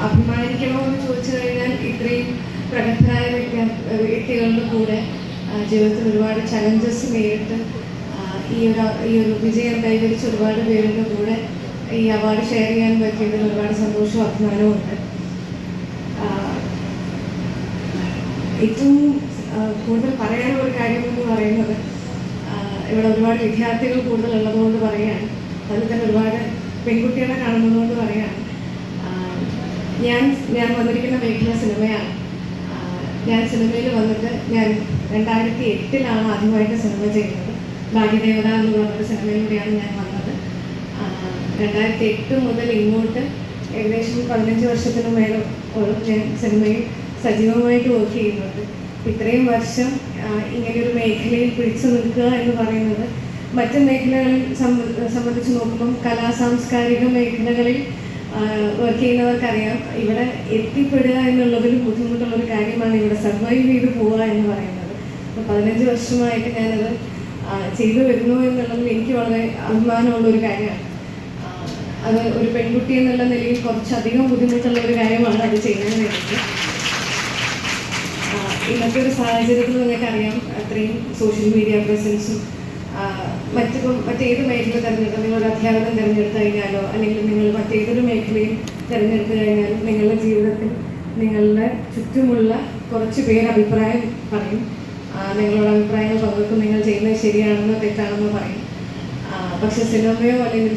അഭിമാനിക്കണോ എന്ന് ചോദിച്ചു കഴിഞ്ഞാൽ ഇത്രയും പ്രഗത്ഭരായ വ്യക്തികളുടെ കൂടെ ജീവിതത്തിൽ ഒരുപാട് ചലഞ്ചസ് നേരിട്ട് ഈ ഒരു വിജയം കൈവരിച്ച ഒരുപാട് പേരുടെ കൂടെ ഈ അവാർഡ് ഷെയർ ചെയ്യാൻ പറ്റിയതിൽ ഒരുപാട് സന്തോഷവും അഭിമാനവും ഉണ്ട്. ഏറ്റവും കൂടുതൽ പറയാനുള്ള ഒരു കാര്യം എന്ന് പറയുന്നത് ഇവിടെ ഒരുപാട് വിദ്യാർത്ഥികൾ കൂടുതൽ ഉള്ളതുകൊണ്ട് പറയുകയാണ്. അതിൽ തന്നെ ഒരുപാട് പെൺകുട്ടികളെ കാണുന്നതുകൊണ്ട് പറയുകയാണ്. ഞാൻ വന്നിരിക്കുന്ന മേഖല സിനിമയാണ്. ഞാൻ സിനിമയിൽ വന്നിട്ട് ഞാൻ 2008 ആദ്യമായിട്ട് സിനിമ ചെയ്യുന്നത്. ഭാഗ്യദേവത എന്ന് പറഞ്ഞൊരു സിനിമയിലൂടെയാണ് ഞാൻ വന്നത്. 2008 മുതൽ ഇങ്ങോട്ട് ഏകദേശം 15 വർഷത്തിന് മേലോളം ഞാൻ സിനിമയിൽ സജീവമായിട്ട് വർക്ക് ചെയ്യുന്നുണ്ട്. ഇത്രയും വർഷം ഇങ്ങനെയൊരു മേഖലയിൽ പിടിച്ചു നിൽക്കുക എന്ന് പറയുന്നത് മറ്റ് മേഖലകളിൽ സംബന്ധിച്ച് നോക്കുമ്പം സാംസ്കാരിക മേഖലകളിൽ വർക്ക് ചെയ്യുന്നവർക്കറിയാം, ഇവിടെ എത്തിപ്പെടുക എന്നുള്ളതിൽ ബുദ്ധിമുട്ടുള്ളൊരു കാര്യമാണ് ഇവിടെ സർവൈവ് ചെയ്ത് പോവുക എന്ന് പറയുന്നത്. അപ്പോൾ 15 വർഷമായിട്ട് ഞാനത് ചെയ്തു വരുന്നു എന്നുള്ളതിൽ എനിക്ക് വളരെ അഭിമാനമുള്ളൊരു കാര്യമാണ്. അത് ഒരു പെൺകുട്ടി എന്നുള്ള നിലയിൽ കുറച്ചധികം ബുദ്ധിമുട്ടുള്ള ഒരു കാര്യമാണ് അത് ചെയ്യാൻ വേണ്ടിയിട്ട്. ഇന്നത്തെ ഒരു സാഹചര്യത്തിൽ നിങ്ങൾക്കറിയാം, അത്രയും സോഷ്യൽ മീഡിയ പ്രസൻസും മറ്റേത് മേഖല തിരഞ്ഞെടുത്താൽ, നിങ്ങളൊരു അധ്യാപനം തിരഞ്ഞെടുത്തു കഴിഞ്ഞാലോ അല്ലെങ്കിൽ നിങ്ങൾ മറ്റേതൊരു മേഖലയും തിരഞ്ഞെടുത്തു കഴിഞ്ഞാലും നിങ്ങളുടെ ജീവിതത്തിൽ നിങ്ങളുടെ ചുറ്റുമുള്ള കുറച്ച് പേര് അഭിപ്രായം പറയും. നിങ്ങളുടെ അഭിപ്രായങ്ങൾ പലർക്കും നിങ്ങൾ ചെയ്യുന്നത് ശരിയാണെന്നോ തെറ്റാണെന്നോ പറയും. പക്ഷെ സിനിമയോ അല്ലെങ്കിൽ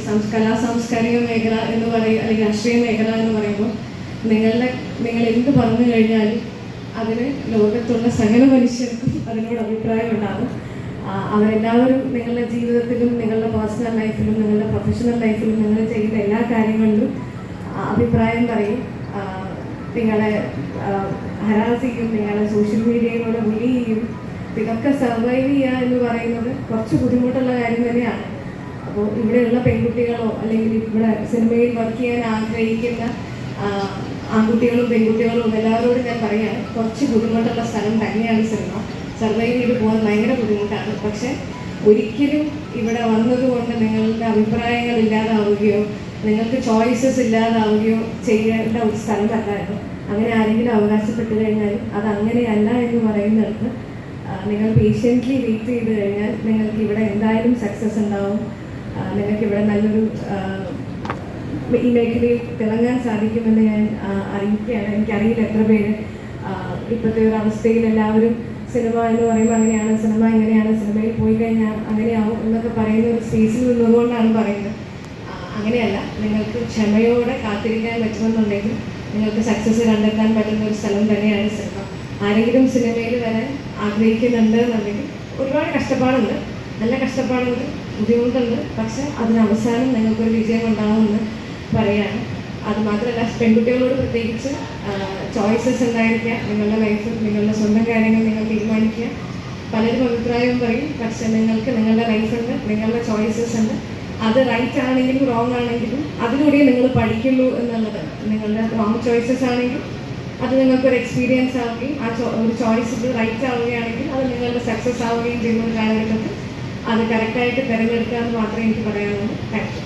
സാംസ്കാരിക മേഖല എന്ന് പറയും, അല്ലെങ്കിൽ രാഷ്ട്രീയ മേഖല എന്ന് പറയുമ്പോൾ നിങ്ങൾ എന്ത് പറഞ്ഞു കഴിഞ്ഞാലും അതിന് ലോകത്തുള്ള സകല മനുഷ്യർക്കും അതിനോട് അഭിപ്രായം ഉണ്ടാകും. അവരെല്ലാവരും നിങ്ങളുടെ ജീവിതത്തിലും നിങ്ങളുടെ പേഴ്സണൽ ലൈഫിലും നിങ്ങളുടെ പ്രൊഫഷണൽ ലൈഫിലും നിങ്ങൾ ചെയ്യുന്ന എല്ലാ കാര്യങ്ങളിലും അഭിപ്രായം പറയും. നിങ്ങളെ ഹരാസ് ചെയ്യും, നിങ്ങളെ സോഷ്യൽ മീഡിയയിലൂടെ ബുള്ളി ചെയ്യും. ഇതൊക്കെ സർവൈവ് ചെയ്യുക എന്ന് പറയുന്നത് കുറച്ച് ബുദ്ധിമുട്ടുള്ള കാര്യം തന്നെയാണ്. അപ്പോൾ ഇവിടെയുള്ള പെൺകുട്ടികളോ അല്ലെങ്കിൽ ഇവിടെ സിനിമയിൽ വർക്ക് ചെയ്യാൻ ആഗ്രഹിക്കുന്ന ആൺകുട്ടികളും പെൺകുട്ടികളും എല്ലാവരോടും ഞാൻ പറയുകയാണ്, കുറച്ച് ബുദ്ധിമുട്ടുള്ള സ്ഥലം തന്നെയാണ് സിനിമ. സർവൈവ് ചെയ്ത് പോകാൻ ഭയങ്കര ബുദ്ധിമുട്ടാണ്. പക്ഷെ ഒരിക്കലും ഇവിടെ വന്നതുകൊണ്ട് നിങ്ങളുടെ അഭിപ്രായങ്ങൾ ഇല്ലാതാവുകയോ നിങ്ങൾക്ക് ചോയ്സസ് ഇല്ലാതാവുകയോ ചെയ്യേണ്ട ഒരു സ്ഥലമല്ലായിരുന്നു. അങ്ങനെ ആരെങ്കിലും അവകാശപ്പെട്ടു കഴിഞ്ഞാൽ അത് അങ്ങനെയല്ല എന്ന് പറയുന്നിടത്ത് നിങ്ങൾ പേഷ്യൻ്റ്ലി വെയിറ്റ് ചെയ്ത് കഴിഞ്ഞാൽ നിങ്ങൾക്ക് ഇവിടെ എന്തായാലും സക്സസ് ഉണ്ടാവും. നിങ്ങൾക്ക് ഇവിടെ നല്ലൊരു ഈ മേഖലയിൽ തിളങ്ങാൻ സാധിക്കുമെന്ന് ഞാൻ അറിയിക്കുകയാണ്. എനിക്കറിയില്ല എത്ര പേര് ഇപ്പോഴത്തെ ഒരു അവസ്ഥയിൽ എല്ലാവരും സിനിമ എന്ന് പറയുമ്പോൾ അങ്ങനെയാണ്, സിനിമ ഇങ്ങനെയാണ്, സിനിമയിൽ പോയി കഴിഞ്ഞാൽ അങ്ങനെയാവും എന്നൊക്കെ പറയുന്ന ഒരു സ്പേസിൽ നിന്നുകൊണ്ടാണ് പറയുന്നത്. അങ്ങനെയല്ല, നിങ്ങൾക്ക് ക്ഷമയോടെ കാത്തിരിക്കാൻ പറ്റുമെന്നുണ്ടെങ്കിൽ നിങ്ങൾക്ക് സക്സസ് കണ്ടെത്താൻ പറ്റുന്ന ഒരു സ്ഥലം തന്നെയാണ് സിനിമ. ആരെങ്കിലും സിനിമയിൽ വരാൻ ആഗ്രഹിക്കുന്നുണ്ട് എന്നുണ്ടെങ്കിൽ ഒരുപാട് കഷ്ടപ്പാടുണ്ട്, നല്ല കഷ്ടപ്പാടുണ്ട്, ബുദ്ധിമുട്ടുണ്ട്. പക്ഷെ അതിനവസാനം നിങ്ങൾക്കൊരു വിജയം ഉണ്ടാവുമെന്ന് പറയാണ്. അതുമാത്രമല്ല, പെൺകുട്ടികളോട് പ്രത്യേകിച്ച് ചോയ്സസ് ഉണ്ടായിരിക്കുക. നിങ്ങളുടെ ലൈഫിൽ നിങ്ങളുടെ സ്വന്തം കാര്യങ്ങൾ നിങ്ങൾ തീരുമാനിക്കുക. പലരും അഭിപ്രായവും പറയും, പക്ഷെ നിങ്ങൾക്ക് നിങ്ങളുടെ ലൈഫുണ്ട്, നിങ്ങളുടെ ചോയ്സസ് ഉണ്ട്. അത് റൈറ്റ് ആണെങ്കിലും റോങ് ആണെങ്കിലും അതിലൂടെ നിങ്ങൾ പഠിക്കുള്ളൂ എന്നുള്ളത്. നിങ്ങളുടെ റോങ് ചോയ്സസ് ആണെങ്കിൽ അത് നിങ്ങൾക്കൊരു എക്സ്പീരിയൻസ് ആവുകയും ഒരു ചോയ്സ് റൈറ്റ് ആവുകയാണെങ്കിൽ അത് നിങ്ങളുടെ സക്സസ് ആവുകയും ചെയ്യുന്ന ഒരു കാലഘട്ടത്തിൽ അത് കറക്റ്റായിട്ട് തിരഞ്ഞെടുക്കുക എന്ന് മാത്രമേ എനിക്ക് പറയാനുള്ളൂ. Thank you.